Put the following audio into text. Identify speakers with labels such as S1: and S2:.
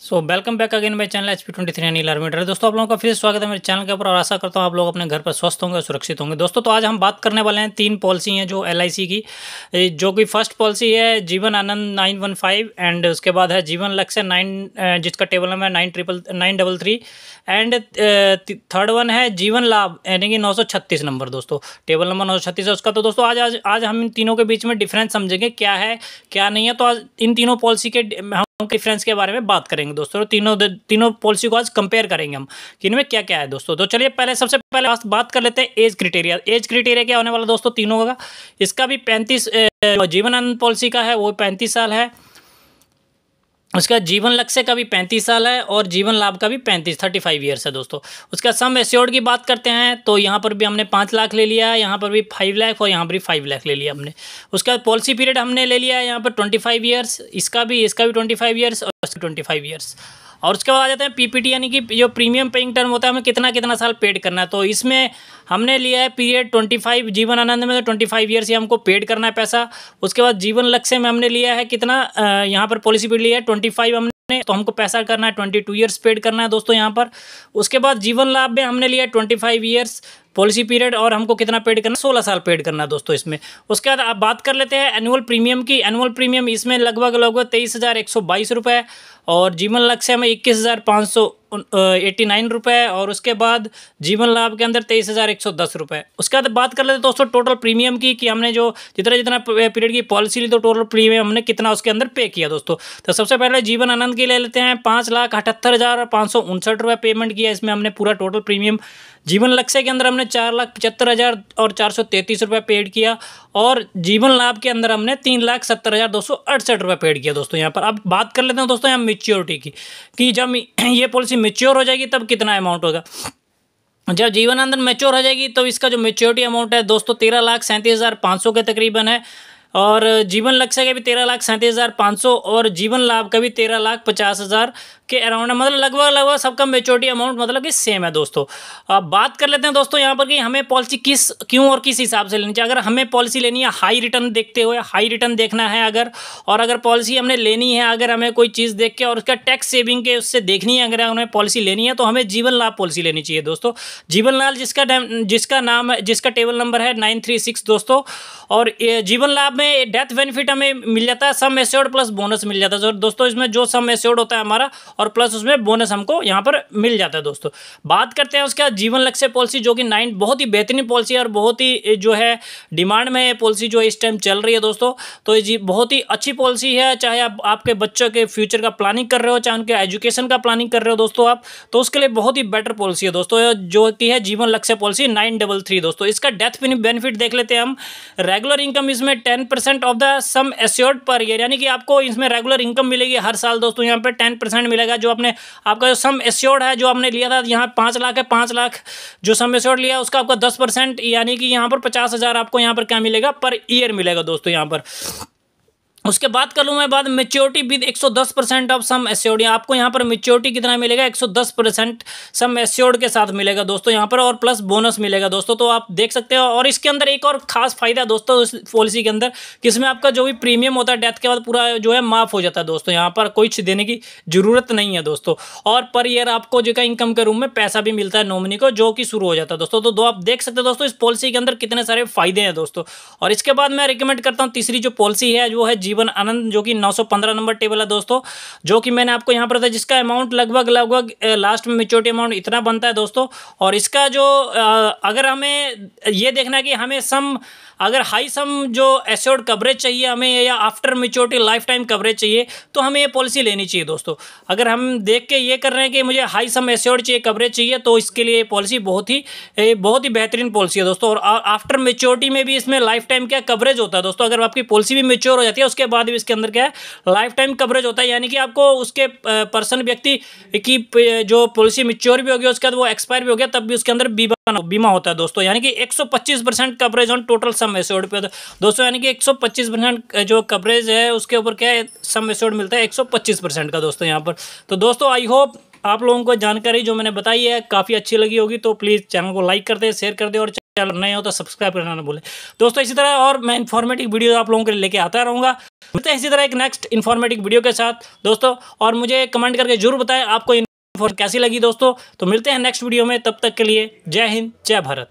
S1: Welcome back again मेरे channel HP23 Anil army. दोस्तों आप लोगों का फिर से स्वागत है मेरे चैनल के ऊपर और आशा करता हूँ आप लोग अपने घर पर स्वस्थ होंगे, सुरक्षित होंगे। दोस्तों तो आज हम बात करने वाले हैं 3 पॉलिसी हैं जो LIC की, जो कि फर्स्ट पॉलिसी है जीवन आनंद 915 एंड उसके बाद है जीवन लक्ष्य 9 जिसका टेबल नंबर है 933 एंड थर्ड वन है जीवन लाभ यानी कि 936 नंबर। दोस्तों टेबल नंबर 936 है उसका। तो दोस्तों आज हम इन तीनों के बीच में डिफरेंस समझेंगे क्या है क्या नहीं है। तो आज इन तीनों पॉलिसी के डिफरेंस के बारे में बात करेंगे दोस्तों। तीनों पॉलिसी को आज कंपेयर करेंगे हम कि इनमें क्या क्या है दोस्तों। तो चलिए सबसे पहले बात कर लेते हैं एज क्राइटेरिया। एज क्राइटेरिया क्या होने वाला दोस्तों तीनों का। इसका भी 35 जीवन आनंद पॉलिसी का है वो 35 साल है, उसका जीवन लक्ष्य का भी 35 साल है और जीवन लाभ का भी 35 ईयर्स है दोस्तों। उसका सम एश्योर्ड की बात करते हैं तो यहाँ पर भी हमने 5 लाख ले लिया, यहाँ पर भी 5 लाख और यहाँ पर भी 5 लाख ले लिया हमने। उसका पॉलिसी पीरियड हमने ले लिया है यहाँ पर 25 ईयर्स, इसका भी 25 ईयर्स और 25 ईयर्स। और उसके बाद आ जाते हैं PPT यानी कि जो प्रीमियम पेइंग टर्म होता है हमें कितना कितना साल पेड करना है। तो इसमें हमने लिया है पीरियड 25, जीवन आनंद में तो 25 ईयर्स ही हमको पेड करना है पैसा। उसके बाद जीवन लक्ष्य में हमने लिया है कितना, यहाँ पर पॉलिसी पीरियड लिया है 25 हमने, तो हमको पैसा करना है 22 ईयर्स पेड करना है दोस्तों यहाँ पर। उसके बाद जीवन लाभ में हमने लिया है 25 ईयर्स पॉलिसी पीरियड और हमको कितना पेड करना है 16 साल पेड करना है दोस्तों इसमें। उसके बाद आप बात कर लेते हैं एनुअल प्रीमियम की। एनुअल प्रीमियम इसमें लगभग 23,122 रुपये और जीवन लक्ष्य में 21,589 रुपये और उसके बाद जीवन लाभ के अंदर 23,110 रुपये। उसके बाद बात कर लेते हैं दोस्तों टोटल प्रीमियम की कि हमने जो जितना पीरियड की पॉलिसी ली तो टोटल प्रीमियम हमने कितना उसके अंदर पे किया दोस्तों। तो सबसे पहले जीवन आनंद की ले लेते हैं 5,78,559 रुपये पेमेंट किया। इसमें हमने पूरा टोटल प्रीमियम। जीवन लक्ष्य के अंदर हमने 4,75,433 रुपये पेड किया और जीवन लाभ के अंदर हमने 3,70,268 रुपये पेड किया दोस्तों यहाँ पर। अब बात कर लेते हैं दोस्तों यहाँ मैच्योरिटी की कि जब ये पॉलिसी मैच्योर हो जाएगी तब कितना अमाउंट होगा। जब जीवन आनंद मैच्योर हो जाएगी तो इसका जो मैच्योरिटी अमाउंट है दोस्तों 13,37,500 के तकरीबन है और जीवन लक्ष्य का भी 13,37,500 और जीवन लाभ का भी 13,50,000 के अराउंड है। मतलब लगभग सबका मेच्योरिटी अमाउंट मतलब कि सेम है दोस्तों। अब बात कर लेते हैं दोस्तों यहाँ पर कि हमें पॉलिसी क्यों और किस हिसाब से लेनी चाहिए। अगर हमें पॉलिसी लेनी है हाई रिटर्न देखते हुए, हाई रिटर्न देखना है अगर पॉलिसी हमने लेनी है, अगर हमें कोई चीज़ देख के और उसका टैक्स सेविंग के उससे देखनी है, अगर हमें पॉलिसी लेनी है तो हमें जीवन लाभ पॉलिसी लेनी चाहिए दोस्तों। जीवन लाभ जिसका टेबल नंबर है 936 दोस्तों। और जीवन लाभ में डेथ बेनिफिट हमें मिल जाता है, सम एश्योर्ड प्लस बोनस मिल जाता है दोस्तों। इसमें जो सम एश्योर्ड होता है हमारा और प्लस उसमें बोनस हमको यहाँ पर मिल जाता है दोस्तों। बात करते हैं उसका जीवन लक्ष्य पॉलिसी जो कि 9 बहुत ही बेहतरीन पॉलिसी है और बहुत ही जो है डिमांड में पॉलिसी जो इस टाइम चल रही है दोस्तों। तो ये बहुत ही अच्छी पॉलिसी है, चाहे आप आपके बच्चों के फ्यूचर का प्लानिंग कर रहे हो, चाहे उनके एजुकेशन का प्लानिंग कर रहे हो दोस्तों आप, तो उसके लिए बहुत ही बेटर पॉलिसी है दोस्तों जो कि है जीवन लक्ष्य पॉलिसी 933 दोस्तों। इसका डेथ बेनिफिट देख लेते हैं हम। रेगुलर इनकम इसमें 10% of the sum assured per year, यानी कि आपको इसमें रेगुलर इनकम मिलेगी हर साल दोस्तों। यहाँ पर 10% मिलेगा जो आपका जो सम एश्योर्ड है जो आपने लिया था, यहाँ 5 लाख है, 5 लाख जो सम एश्योर्ड लिया उसका आपका 10% यानी कि यहाँ पर 50,000 आपको यहाँ पर क्या मिलेगा पर ईयर मिलेगा दोस्तों यहाँ पर। उसके बाद कर लूँ मैं बात maturity with 110% of sum assured. आपको यहाँ पर मेच्योरिटी कितना मिलेगा 110% सम एश्योर्ड के साथ मिलेगा दोस्तों यहाँ पर और प्लस बोनस मिलेगा दोस्तों। तो आप देख सकते हो। और इसके अंदर एक और खास फायदा दोस्तों इस पॉलिसी के अंदर कि इसमें आपका जो भी प्रीमियम होता है डेथ के बाद पूरा जो है माफ़ हो जाता है दोस्तों। यहाँ पर कुछ देने की जरूरत नहीं है दोस्तों। और पर ईयर आपको जो इनकम के रूम में पैसा भी मिलता है नॉमिनी को जो कि शुरू हो जाता है दोस्तों। तो आप देख सकते हो दोस्तों इस पॉलिसी के अंदर कितने सारे फायदे हैं दोस्तों। और इसके बाद मैं रिकमेंड करता हूँ तीसरी जो पॉलिसी है वो है जीवन आनंद जो कि 915 नंबर टेबल है दोस्तों, जो कि मैंने आपको यहाँ पर बताया जिसका अमाउंट लगभग लास्ट में मेच्योरिटी अमाउंट इतना बनता है दोस्तों। और इसका जो अगर हमें ये देखना है कि हमें अगर हाई सम जो एश्योर्ड कवरेज चाहिए हमें या after maturity life time coverage चाहिए तो हमें ये पॉलिसी लेनी चाहिए दोस्तों। अगर हम देख के ये कर रहे हैं कि मुझे हाई सम एश्योर्ड चाहिए कवरेज चाहिए तो इसके लिए पॉलिसी बहुत ही बेहतरीन पॉलिसी है दोस्तों। और आफ्टर मेच्योरिटी में भी इसमें लाइफ टाइम क्या कवरेज होता है दोस्तों। अगर आपकी पॉलिसी भी मेच्योर हो जाती है उसके बाद भी इसके अंदर क्या है लाइफ टाइम कवरेज होता है, यानी कि आपको उसके पर्सन व्यक्ति की जो पॉलिसी मेच्योर भी हो गया उसके बाद वो एक्सपायर भी हो गया तब भी उसके अंदर बीमा होता है दोस्तों। यानी कि 125% coverage on total sum assured पे दोस्तों, यानी कि 125% जो कवरेज है उसके ऊपर क्या है सम एश्योर्ड मिलता है 125% का दोस्तों यहाँ पर। तो दोस्तों आई होप आप लोगों को जानकारी जो मैंने बताई है काफ़ी अच्छी लगी होगी। तो प्लीज़ चैनल को लाइक कर दे, शेयर कर दे और चैनल नए हो तो सब्सक्राइब करना ना भूलें दोस्तों। इसी तरह और मैं इन्फॉर्मेटिव वीडियो आप लोगों के लिए लेके आता रहूँगा। मिलते हैं इसी तरह एक नेक्स्ट इन्फॉर्मेटिव वीडियो के साथ दोस्तों, और मुझे कमेंट करके जरूर बताएं आपको इन्फॉर्मेशन कैसी लगी दोस्तों। तो मिलते हैं नेक्स्ट वीडियो में, तब तक के लिए जय हिंद जय भारत।